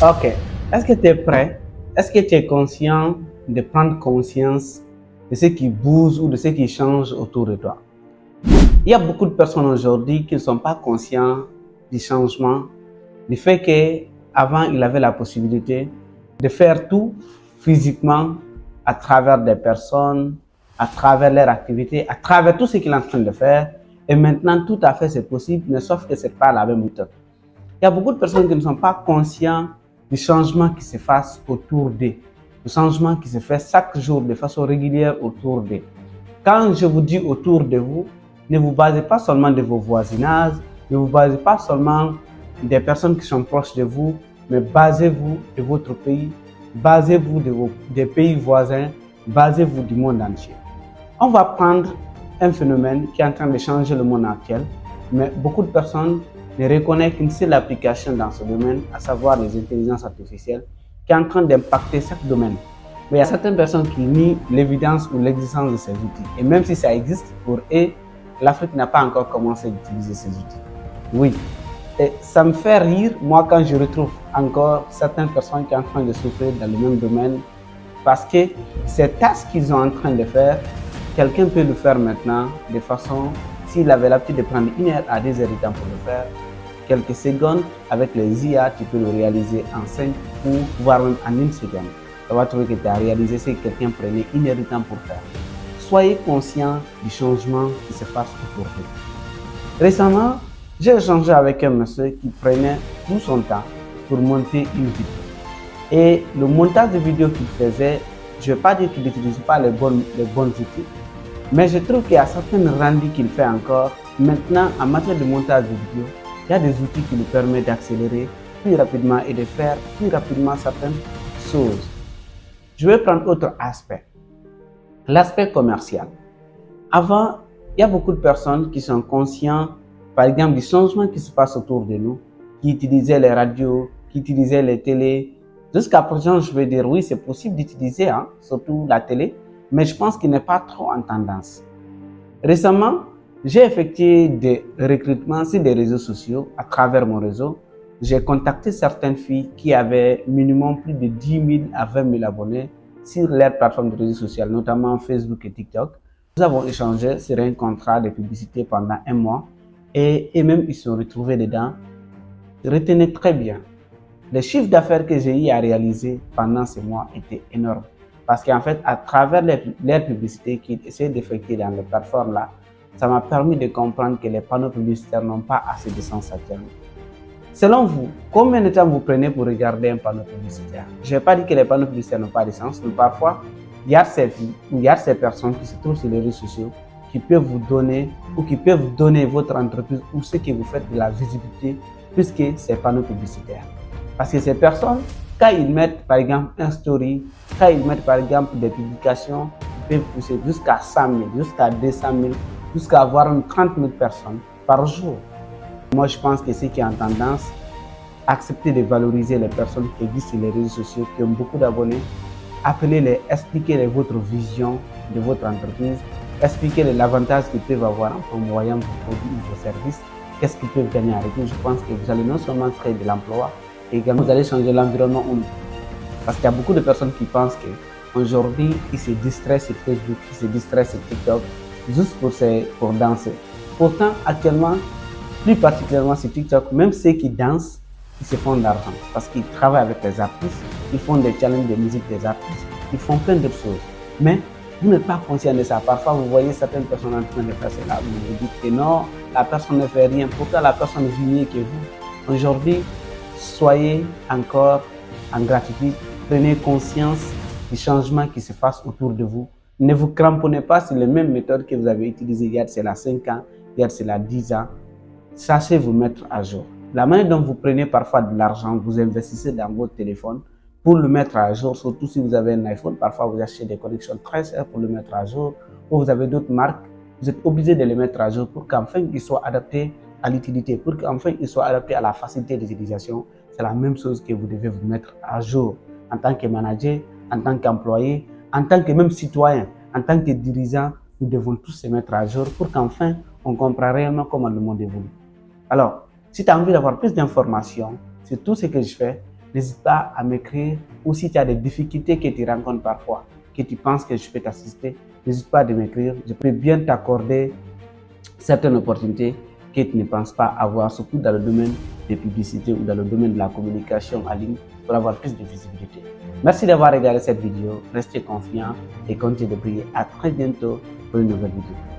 Ok. Est-ce que tu es prêt? Est-ce que tu es conscient de prendre conscience de ce qui bouge ou de ce qui change autour de toi? Il y a beaucoup de personnes aujourd'hui qui ne sont pas conscients du changement, du fait qu'avant, ils avaient la possibilité de faire tout physiquement à travers des personnes, à travers leur activité, à travers tout ce qu'ils sont en train de faire. Et maintenant, tout à fait, c'est possible, mais sauf que ce n'est pas la même méthode. Il y a beaucoup de personnes qui ne sont pas conscients du changement qui se passe autour d'eux, du changement qui se fait chaque jour de façon régulière autour d'eux. Quand je vous dis autour de vous, ne vous basez pas seulement de vos voisinages, ne vous basez pas seulement des personnes qui sont proches de vous, mais basez-vous de votre pays, basez-vous des pays voisins, basez-vous du monde entier. On va prendre un phénomène qui est en train de changer le monde actuel, mais beaucoup de personnes ne reconnaissent qu'une seule application dans ce domaine, à savoir les intelligences artificielles, qui est en train d'impacter chaque domaine. Mais il y a certaines personnes qui nient l'évidence ou l'existence de ces outils. Et même si ça existe, pour eux, l'Afrique n'a pas encore commencé à utiliser ces outils. Oui. Et ça me fait rire, moi, quand je retrouve encore certaines personnes qui sont en train de souffrir dans le même domaine, parce que ces tâches qu'ils sont en train de faire, quelqu'un peut le faire maintenant de façon, s'il avait l'habitude de prendre 1 heure à 2 heures de temps pour le faire, quelques secondes avec les IA, tu peux le réaliser en 5 ou voire même en 1 seconde. Ça va trouver que tu as réalisé ce que quelqu'un prenait 1 heure de temps pour faire. Soyez conscient du changement qui se passe autour de vous. Récemment, j'ai échangé avec un monsieur qui prenait tout son temps pour monter une vidéo. Et le montage de vidéo qu'il faisait, je ne vais pas dire qu'il n'utilise pas les bons outils, mais je trouve qu'il y a certaines rendus qu'il fait encore. Maintenant, en matière de montage de vidéo, il y a des outils qui lui permettent d'accélérer plus rapidement et de faire plus rapidement certaines choses. Je vais prendre autre aspect, l'aspect commercial. Avant, il y a beaucoup de personnes qui sont conscientes, par exemple, du changement qui se passe autour de nous, qui utilisaient les radios, qui utilisaient les télés. Jusqu'à présent, je vais dire oui, c'est possible d'utiliser, surtout la télé, mais je pense qu'il n'est pas trop en tendance. Récemment, j'ai effectué des recrutements sur des réseaux sociaux à travers mon réseau. J'ai contacté certaines filles qui avaient minimum plus de 10 000 à 20 000 abonnés sur leurs plateformes de réseaux sociaux, notamment Facebook et TikTok. Nous avons échangé sur un contrat de publicité pendant 1 mois et même ils se sont retrouvés dedans. Retenez très bien, le chiffre d'affaires que j'ai eu à réaliser pendant ce mois était énorme. Parce qu'en fait, à travers les publicités qu'ils essaient d'effectuer dans les plateformes-là, ça m'a permis de comprendre que les panneaux publicitaires n'ont pas assez de sens actuellement. Selon vous, combien de temps vous prenez pour regarder un panneau publicitaire? Je ne vais pas dire que les panneaux publicitaires n'ont pas de sens, mais parfois, il y a ces filles ou il y a ces personnes qui se trouvent sur les réseaux sociaux qui peuvent vous donner ou qui peuvent donner votre entreprise ou ce que vous faites de la visibilité plus que ces panneaux publicitaires. Parce que ces personnes, quand ils mettent par exemple un story, quand ils mettent par exemple des publications, ils peuvent pousser jusqu'à 100 000, jusqu'à 200 000, jusqu'à avoir 30 000 personnes par jour. Moi, je pense que c'est qui est en tendance, accepter de valoriser les personnes qui existent sur les réseaux sociaux, qui ont beaucoup d'abonnés, appelez-les, expliquez-les votre vision de votre entreprise, expliquez-les l'avantage qu'ils peuvent avoir en promoyant vos produits ou vos services, qu'est-ce qu'ils peuvent gagner avec vous. Je pense que vous allez non seulement créer de l'emploi, et également vous allez changer l'environnement où nous. Parce qu'il y a beaucoup de personnes qui pensent qu'aujourd'hui, ils se distraient sur Facebook, ils se distraient sur TikTok, juste pour danser. Pourtant, actuellement, plus particulièrement sur TikTok, même ceux qui dansent, ils se font de l'argent parce qu'ils travaillent avec les artistes, ils font des challenges de musique des artistes, ils font plein d'autres choses. Mais vous n'êtes pas conscient de ça. Parfois, vous voyez certaines personnes en train de faire cela, vous vous dites que non, la personne ne fait rien. Pourtant, la personne vit mieux que vous. Aujourd'hui, soyez encore en gratitude, prenez conscience du changement qui se passe autour de vous. Ne vous cramponnez pas sur les mêmes méthodes que vous avez utilisées il y a 5 ans, il y a 10 ans. Sachez vous mettre à jour. La manière dont vous prenez parfois de l'argent, vous investissez dans votre téléphone pour le mettre à jour, surtout si vous avez un iPhone, parfois vous achetez des connexions très chères pour le mettre à jour, ou vous avez d'autres marques, vous êtes obligé de les mettre à jour pour qu'enfin ils soient adaptés à l'utilité, pour qu'enfin ils soient adaptés à la facilité d'utilisation. C'est la même chose que vous devez vous mettre à jour en tant que manager, en tant qu'employé, en tant que même citoyen, en tant que dirigeant. Nous devons tous se mettre à jour pour qu'enfin on comprenne réellement comment le monde évolue. Alors, si tu as envie d'avoir plus d'informations sur tout ce que je fais, n'hésite pas à m'écrire. Ou si tu as des difficultés que tu rencontres parfois, que tu penses que je peux t'assister, n'hésite pas à m'écrire. Je peux bien t'accorder certaines opportunités que tu ne penses pas avoir, surtout dans le domaine des publicités ou dans le domaine de la communication en ligne pour avoir plus de visibilité. Merci d'avoir regardé cette vidéo. Restez confiants et continuez de briller. À très bientôt pour une nouvelle vidéo.